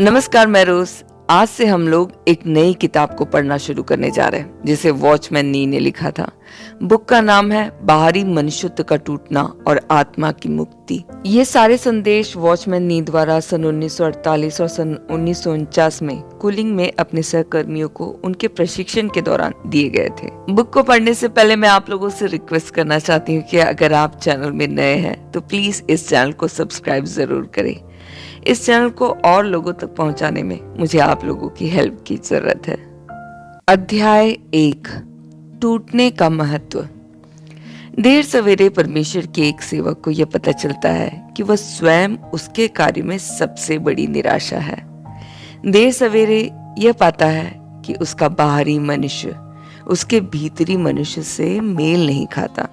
नमस्कार, मैं रोज। आज से हम लोग एक नई किताब को पढ़ना शुरू करने जा रहे हैं जिसे वॉचमैन नी ने लिखा था। बुक का नाम है बाहरी मनुष्यत्व का टूटना और आत्मा की मुक्ति। ये सारे संदेश वॉचमैन नी द्वारा सन 1948 और सन 1949 में कूलिंग में अपने सहकर्मियों को उनके प्रशिक्षण के दौरान दिए गए थे। बुक को पढ़ने से पहले मैं आप लोगों से रिक्वेस्ट करना चाहती हूँ कि अगर आप चैनल में नए हैं तो प्लीज इस चैनल को सब्सक्राइब जरूर करें। इस चैनल को और लोगों तक पहुंचाने में मुझे आप लोगों की हेल्प की जरूरत है। अध्याय 1, टूटने का महत्व। देर सवेरे परमेश्वर के एक सेवक को यह पता चलता है कि वह स्वयं उसके कार्य में सबसे बड़ी निराशा है। देर सवेरे यह पाता है कि उसका बाहरी मनुष्य उसके भीतरी मनुष्य से मेल नहीं खाता।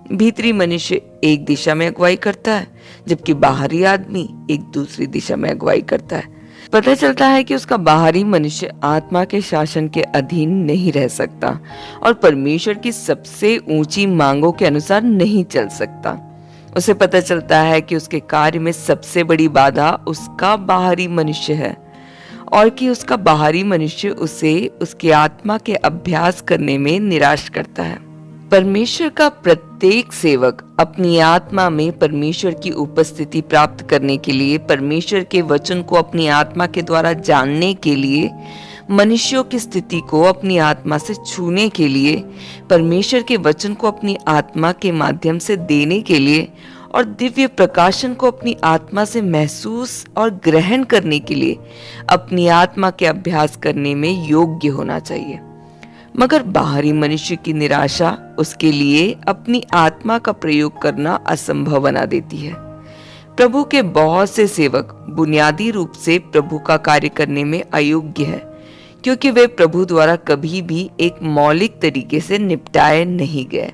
भीतरी मनुष्य एक दिशा में अगुवाई करता है जबकि बाहरी आदमी एक दूसरी दिशा में अगुवाई करता है। पता चलता है कि उसका बाहरी मनुष्य आत्मा के शासन के अधीन नहीं रह सकता और परमेश्वर की सबसे ऊंची मांगों के अनुसार नहीं चल सकता। उसे पता चलता है कि उसके कार्य में सबसे बड़ी बाधा उसका बाहरी मनुष्य है और कि उसका बाहरी मनुष्य उसे उसकी आत्मा के अभ्यास करने में निराश करता है। परमेश्वर का प्रत्येक सेवक अपनी आत्मा में परमेश्वर की उपस्थिति प्राप्त करने के लिए, परमेश्वर के वचन को अपनी आत्मा के द्वारा जानने के लिए, मनुष्यों की स्थिति को अपनी आत्मा से छूने के लिए, परमेश्वर के वचन को अपनी आत्मा के माध्यम से देने के लिए और दिव्य प्रकाशन को अपनी आत्मा से महसूस और ग्रहण करने के लिए अपनी आत्मा के अभ्यास करने में योग्य होना चाहिए। मगर बाहरी मनुष्य की निराशा उसके लिए अपनी आत्मा का प्रयोग करना असंभव बना देती है। प्रभु के बहुत से सेवक बुनियादी रूप से प्रभु का कार्य करने में अयोग्य है क्योंकि वे प्रभु द्वारा कभी भी एक मौलिक तरीके से निपटाए नहीं गए।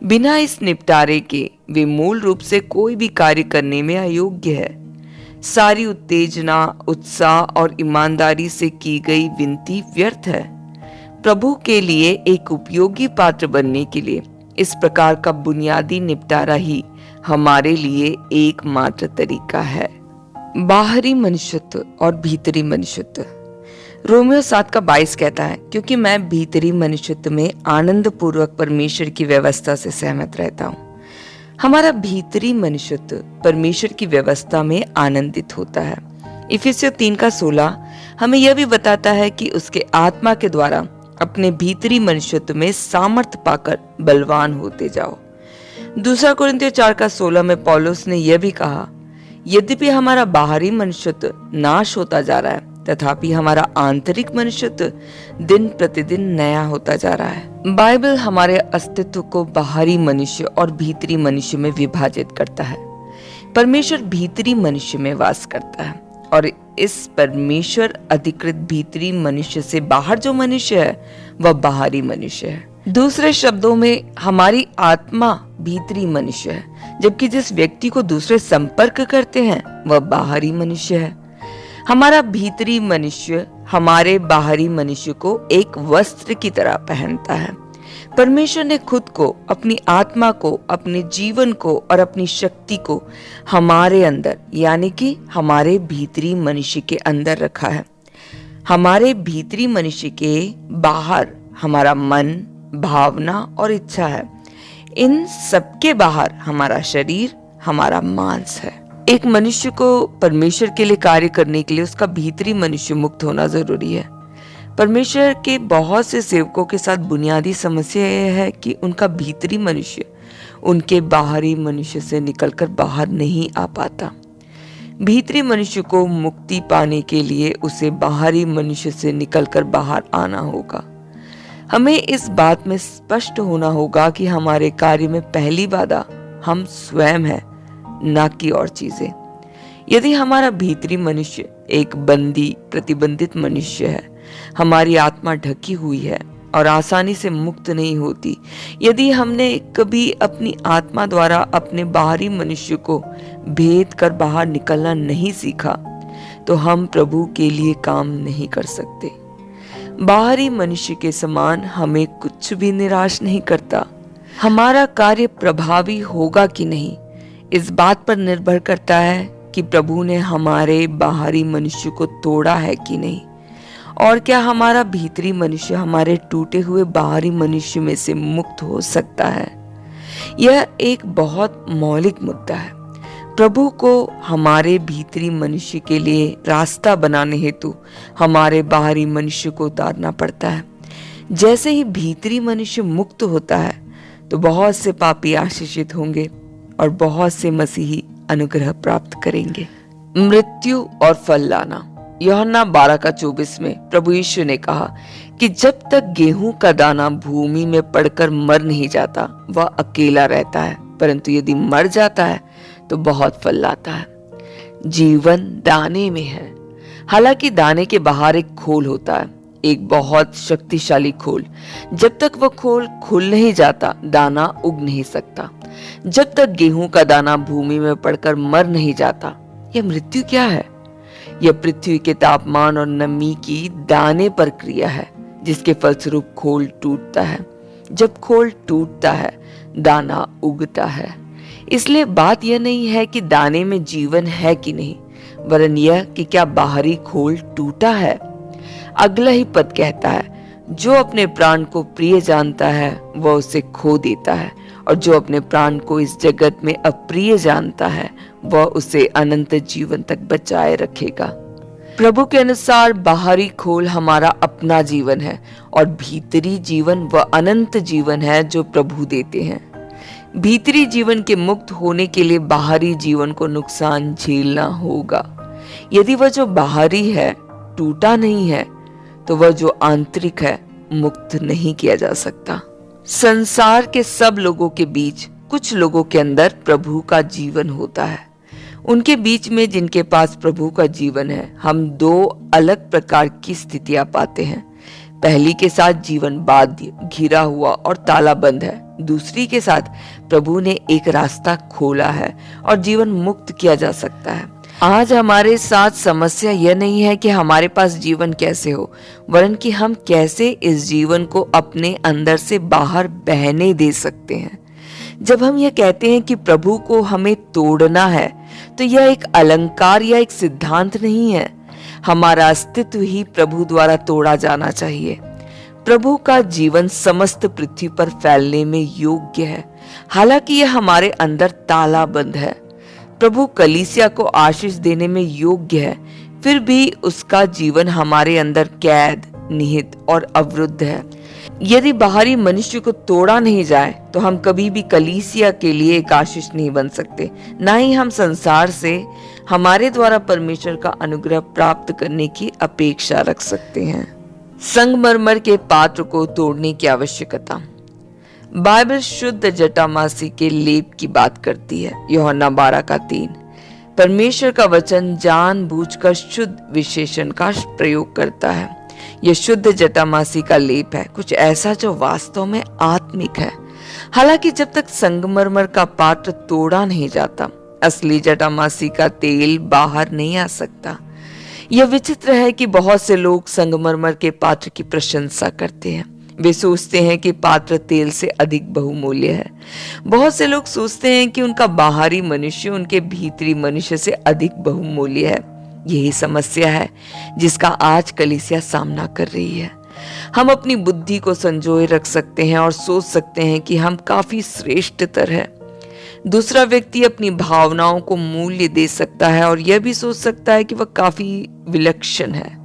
बिना इस निपटारे के वे मूल रूप से कोई भी कार्य करने में अयोग्य है। सारी उत्तेजना, उत्साह और ईमानदारी से की गई विनती व्यर्थ है। प्रभु के लिए एक उपयोगी पात्र बनने के लिए इस प्रकार का बुनियादी निपटारा ही हमारे लिए एकमात्र तरीका है। बाहरी मनुष्यत्व और भीतरी मनुष्यत्व। रोमियो 7:22 कहता है, क्योंकि मैं भीतरी मनुष्यत्व में आनंद पूर्वक परमेश्वर की व्यवस्था से सहमत रहता हूँ। हमारा भीतरी मनुष्यत्व परमेश्वर की व्यवस्था में आनंदित होता है। इफिसियों 3:16 हमें यह भी बताता है कि उसके आत्मा के द्वारा अपने भीतरी मनुष्यत्व में सामर्थ पाकर बलवान होते जाओ। दूसरा कुरिन्थियों 4:16 में पौलुस ने यह भी कहा, यद्यपि हमारा बाहरी मनुष्यत्व नाश होता जा रहा है तथापि हमारा आंतरिक मनुष्यत्व दिन प्रतिदिन नया होता जा रहा है। बाइबल हमारे अस्तित्व को बाहरी मनुष्य और भीतरी मनुष्य में विभाजित करता है। परमेश्वर भीतरी मनुष्य में वास करता है और इस परमेश्वर अधिकृत भीतरी मनुष्य से बाहर जो मनुष्य है वह बाहरी मनुष्य है। दूसरे शब्दों में हमारी आत्मा भीतरी मनुष्य है जबकि जिस व्यक्ति को दूसरे संपर्क करते हैं वह बाहरी मनुष्य है। हमारा भीतरी मनुष्य हमारे बाहरी मनुष्य को एक वस्त्र की तरह पहनता है। परमेश्वर ने खुद को, अपनी आत्मा को, अपने जीवन को और अपनी शक्ति को हमारे अंदर यानी कि हमारे भीतरी मनुष्य के अंदर रखा है। हमारे भीतरी मनुष्य के बाहर हमारा मन, भावना और इच्छा है। इन सबके बाहर हमारा शरीर, हमारा मांस है। एक मनुष्य को परमेश्वर के लिए कार्य करने के लिए उसका भीतरी मनुष्य मुक्त होना जरूरी है। परमेश्वर के बहुत से सेवकों के साथ बुनियादी समस्या यह है कि उनका भीतरी मनुष्य उनके बाहरी मनुष्य से निकलकर बाहर नहीं आ पाता। भीतरी मनुष्य को मुक्ति पाने के लिए उसे बाहरी मनुष्य से निकलकर बाहर आना होगा। हमें इस बात में स्पष्ट होना होगा कि हमारे कार्य में पहली बाधा हम स्वयं हैं, न कि और चीजें। यदि हमारा भीतरी मनुष्य एक बंदी, प्रतिबंधित मनुष्य है, हमारी आत्मा ढकी हुई है और आसानी से मुक्त नहीं होती, यदि हमने कभी अपनी आत्मा द्वारा अपने बाहरी मनुष्य को भेद कर बाहर निकलना नहीं सीखा, तो हम प्रभु के लिए काम नहीं कर सकते। बाहरी मनुष्य के समान हमें कुछ भी निराश नहीं करता। हमारा कार्य प्रभावी होगा कि नहीं इस बात पर निर्भर करता है कि प्रभु ने हमारे बाहरी मनुष्य को तोड़ा है कि नहीं, और क्या हमारा भीतरी मनुष्य हमारे टूटे हुए बाहरी मनुष्य में से मुक्त हो सकता है। यह एक बहुत मौलिक मुद्दा है। प्रभु को हमारे भीतरी मनुष्य के लिए रास्ता बनाने हेतु हमारे बाहरी मनुष्य को उतारना पड़ता है। जैसे ही भीतरी मनुष्य मुक्त होता है तो बहुत से पापी आशीषित होंगे और बहुत से मसीही अनुग्रह प्राप्त करेंगे। मृत्यु और फल लाना। यूहन्ना 12:24 में प्रभु यीशु ने कहा कि जब तक गेहूं का दाना भूमि में पड़कर मर नहीं जाता वह अकेला रहता है, परंतु यदि मर जाता है तो बहुत फल लाता है। जीवन दाने में है। हालांकि दाने के बाहर एक खोल होता है, एक बहुत शक्तिशाली खोल। जब तक वह खोल खुल नहीं जाता दाना उग नहीं सकता। जब तक गेहूं का दाना भूमि में पड़कर मर नहीं जाता। यह मृत्यु क्या है? यह पृथ्वी के तापमान और नमी की दाने पर क्रिया है, जिसके फलस्वरूप खोल टूटता है। जब खोल टूटता है दाना उगता है। इसलिए बात यह नहीं है कि दाने में जीवन है कि नहीं, वरन यह कि क्या बाहरी खोल टूटा है। अगला ही पद कहता है, जो अपने प्राण को प्रिय जानता है वह उसे खो देता है, और जो अपने प्राण को इस जगत में अप्रिय जानता है वह उसे अनंत जीवन तक बचाए रखेगा। प्रभु के अनुसार बाहरी खोल हमारा अपना जीवन है और भीतरी जीवन वह अनंत जीवन है जो प्रभु देते हैं। भीतरी जीवन के मुक्त होने के लिए बाहरी जीवन को नुकसान झेलना होगा। यदि वह जो बाहरी है टूटा नहीं है तो वह जो आंतरिक है मुक्त नहीं किया जा सकता। संसार के सब लोगों के बीच कुछ लोगों के अंदर प्रभु का जीवन होता है। उनके बीच में जिनके पास प्रभु का जीवन है, हम दो अलग प्रकार की स्थितियां पाते हैं। पहली के साथ जीवन बाध्य, घिरा हुआ और ताला बंद है। दूसरी के साथ प्रभु ने एक रास्ता खोला है और जीवन मुक्त किया जा सकता है। आज हमारे साथ समस्या यह नहीं है कि हमारे पास जीवन कैसे हो, वरन कि हम कैसे इस जीवन को अपने अंदर से बाहर बहने दे सकते हैं। जब हम यह कहते हैं कि प्रभु को हमें तोड़ना है तो यह एक अलंकार या एक सिद्धांत नहीं है। हमारा अस्तित्व ही प्रभु द्वारा तोड़ा जाना चाहिए। प्रभु का जीवन समस्त पृथ्वी पर फैलने में योग्य है, हालांकि यह हमारे अंदर ताला बंद है। प्रभु कलीसिया को आशीष देने में योग्य है, फिर भी उसका जीवन हमारे अंदर कैद, निहित और अवरुद्ध है। यदि बाहरी मनुष्य को तोड़ा नहीं जाए तो हम कभी भी कलीसिया के लिए एक आशीष नहीं बन सकते, ना ही हम संसार से हमारे द्वारा परमेश्वर का अनुग्रह प्राप्त करने की अपेक्षा रख सकते हैं। संगमरमर के पात्र को तोड़ने की आवश्यकता। बाइबल शुद्ध जटामासी के लेप की बात करती है। यूहन्ना 12:3। परमेश्वर का वचन जानबूझकर शुद्ध विशेषण का प्रयोग करता है। यह शुद्ध जटामासी का लेप है, कुछ ऐसा जो वास्तव में आत्मिक है। हालांकि जब तक संगमरमर का पात्र तोड़ा नहीं जाता, असली जटामासी का तेल बाहर नहीं आ सकता। यह विचित्र है कि बहुत से लोग संगमरमर के पात्र की प्रशंसा करते हैं। वे सोचते हैं कि पात्र तेल से अधिक बहुमूल्य है। बहुत से लोग सोचते हैं कि उनका बाहरी मनुष्य उनके भीतरी मनुष्य से अधिक बहुमूल्य है। यही समस्या है जिसका आज कलीसिया सामना कर रही है। हम अपनी बुद्धि को संजोए रख सकते हैं और सोच सकते हैं कि हम काफी श्रेष्ठतर है। दूसरा व्यक्ति अपनी भावनाओं को मूल्य दे सकता है और यह भी सोच सकता है कि वह काफी विलक्षण है।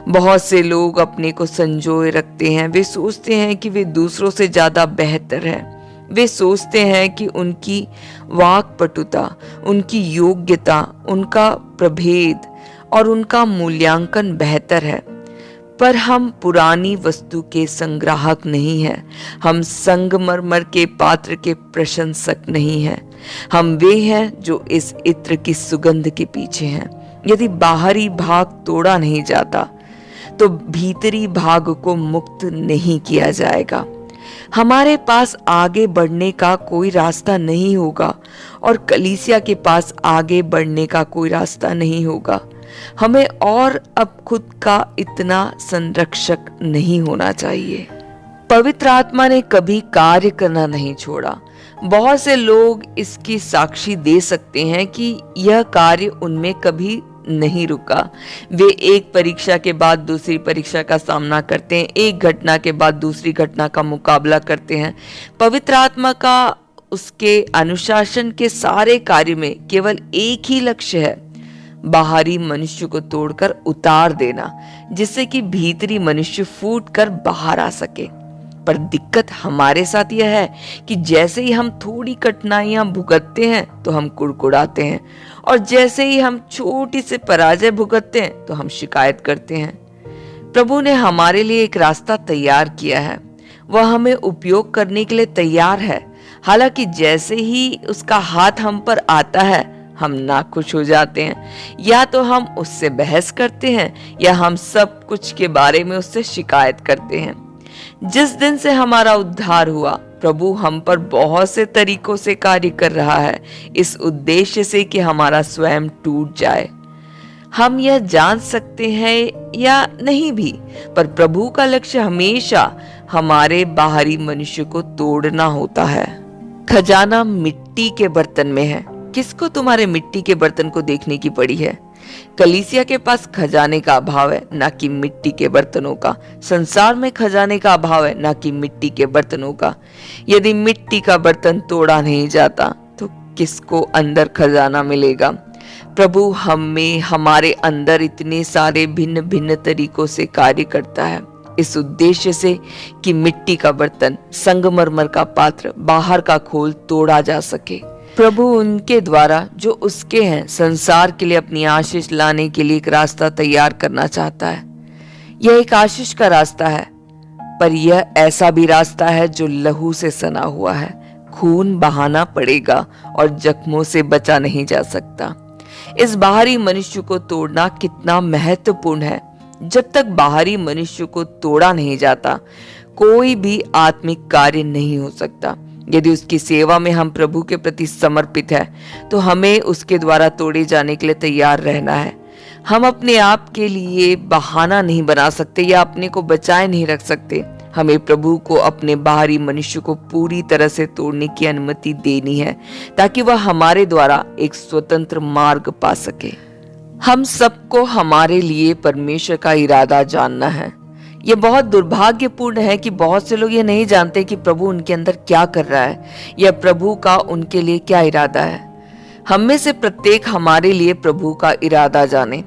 बहुत से लोग अपने को संजोए रखते हैं। वे सोचते हैं कि वे दूसरों से ज्यादा बेहतर हैं। वे सोचते हैं कि उनकी वाक्पटुता, उनकी योग्यता, उनका प्रभेद और उनका मूल्यांकन बेहतर है। पर हम पुरानी वस्तु के संग्राहक नहीं हैं। हम संगमरमर के पात्र के प्रशंसक नहीं हैं। हम वे हैं जो इस इत्र की सुगंध के पीछे हैं। यदि बाहरी भाग तोड़ा नहीं जाता तो भीतरी भाग को मुक्त नहीं किया जाएगा। हमारे पास आगे बढ़ने का कोई रास्ता नहीं होगा और कलीसिया के पास आगे बढ़ने का कोई रास्ता नहीं होगा। हमें और अब खुद का इतना संरक्षक नहीं होना चाहिए। पवित्र आत्मा ने कभी कार्य करना नहीं छोड़ा। बहुत से लोग इसकी साक्षी दे सकते हैं कि यह कार्य उनमें कभी नहीं रुका। वे एक परीक्षा के बाद दूसरी परीक्षा का सामना करते हैं, एक घटना के बाद दूसरी घटना का मुकाबला करते हैं। पवित्र आत्मा का उसके अनुशासन के सारे कार्य में केवल एक ही लक्ष्य है, बाहरी मनुष्य को तोड़कर उतार देना, जिससे कि भीतरी मनुष्य फूट कर बाहर आ सके। पर दिक्कत हमारे साथ यह है कि जैसे ही हम थोड़ी कठिनाइयां भुगतते हैं तो हम कुड़कुड़ाते हैं, और जैसे ही हम छोटी से पराजय भुगतते हैं तो हम शिकायत करते हैं। प्रभु ने हमारे लिए एक रास्ता तैयार किया है, वह हमें उपयोग करने के लिए तैयार है। हालांकि जैसे ही उसका हाथ हम पर आता है हम नाखुश हो जाते हैं, या तो हम उससे बहस करते हैं या हम सब कुछ के बारे में उससे शिकायत करते हैं। जिस दिन से हमारा उद्धार हुआ, प्रभु हम पर बहुत से तरीकों से कार्य कर रहा है, इस उद्देश्य से कि हमारा स्वयं टूट जाए। हम यह जान सकते हैं या नहीं भी, पर प्रभु का लक्ष्य हमेशा हमारे बाहरी मनुष्य को तोड़ना होता है। खजाना मिट्टी के बर्तन में है। किसको तुम्हारे मिट्टी के बर्तन को देखने की पड़ी है? कलीसिया के पास खजाने का अभाव है, ना कि मिट्टी के बर्तनों का। संसार में खजाने का अभाव है, ना कि मिट्टी के बर्तनों का। यदि मिट्टी का बर्तन तोड़ा नहीं जाता तो किसको अंदर खजाना मिलेगा? प्रभु हमें हमारे अंदर इतने सारे भिन्न भिन्न तरीकों से कार्य करता है, इस उद्देश्य से कि मिट्टी का बर्तन, संगमरमर का पात्र, बाहर का खोल तोड़ा जा सके। प्रभु उनके द्वारा जो उसके हैं संसार के लिए अपनी आशीष लाने के लिए एक रास्ता तैयार करना चाहता है। यह एक आशीष का रास्ता है, पर यह ऐसा भी रास्ता है जो लहू से सना हुआ है। खून बहाना पड़ेगा और जख्मों से बचा नहीं जा सकता। इस बाहरी मनुष्य को तोड़ना कितना महत्वपूर्ण है। जब तक बाहरी मनुष्य को तोड़ा नहीं जाता, कोई भी आत्मिक कार्य नहीं हो सकता। यदि उसकी सेवा में हम प्रभु के प्रति समर्पित हैं, तो हमें उसके द्वारा तोड़े जाने के लिए तैयार रहना है। हम अपने आप के लिए बहाना नहीं बना सकते या अपने को बचाए नहीं रख सकते। हमें प्रभु को अपने बाहरी मनुष्य को पूरी तरह से तोड़ने की अनुमति देनी है, ताकि वह हमारे द्वारा एक स्वतंत्र मार्ग पा सके। हम सबको हमारे लिए परमेश्वर का इरादा जानना है। ये बहुत दुर्भाग्यपूर्ण है कि बहुत से लोग ये नहीं जानते कि प्रभु उनके अंदर क्या कर रहा है या प्रभु का उनके लिए क्या इरादा है। हम में से प्रत्येक हमारे लिए प्रभु का इरादा जाने।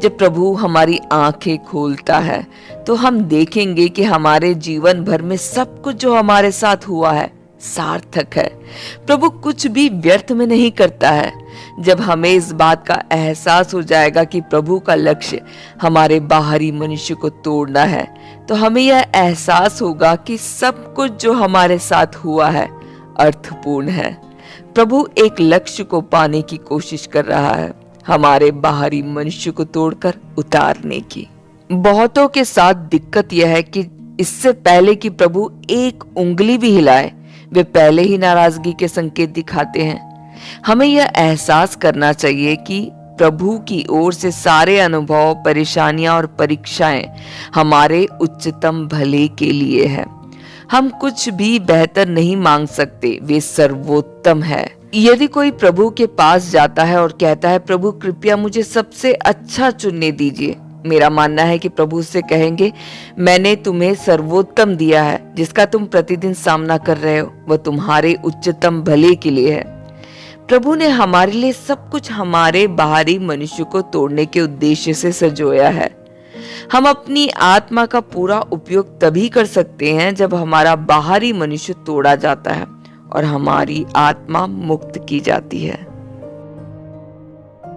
जब प्रभु हमारी आंखें खोलता है तो हम देखेंगे कि हमारे जीवन भर में सब कुछ जो हमारे साथ हुआ है सार्थक है। प्रभु कुछ भी व्यर्थ में नहीं करता है। जब हमें इस बात का एहसास हो जाएगा कि प्रभु का लक्ष्य हमारे बाहरी मनुष्य को तोड़ना है, तो हमें यह एहसास होगा कि सब कुछ जो हमारे साथ हुआ है अर्थपूर्ण है। प्रभु एक लक्ष्य को पाने की कोशिश कर रहा है, हमारे बाहरी मनुष्य को तोड़कर उतारने की। बहुतों के साथ दिक्कत यह है कि इससे पहले कि प्रभु एक उंगली भी हिलाए, वे पहले ही नाराजगी के संकेत दिखाते हैं। हमें यह एहसास करना चाहिए कि प्रभु की ओर से सारे अनुभव, परेशानियां और परीक्षाएं हमारे उच्चतम भले के लिए है। हम कुछ भी बेहतर नहीं मांग सकते, वे सर्वोत्तम है। यदि कोई प्रभु के पास जाता है और कहता है, प्रभु कृपया मुझे सबसे अच्छा चुनने दीजिए, मेरा मानना है कि प्रभु से कहेंगे, मैंने तुम्हें सर्वोत्तम दिया है। जिसका तुम प्रतिदिन सामना कर रहे हो वह तुम्हारे उच्चतम भले के लिए है। प्रभु ने हमारे लिए सब कुछ हमारे बाहरी मनुष्य को तोड़ने के उद्देश्य से संजोया है। हम अपनी आत्मा का पूरा उपयोग तभी कर सकते हैं जब हमारा बाहरी मनुष्य तोड़ा जाता है और हमारी आत्मा मुक्त की जाती है।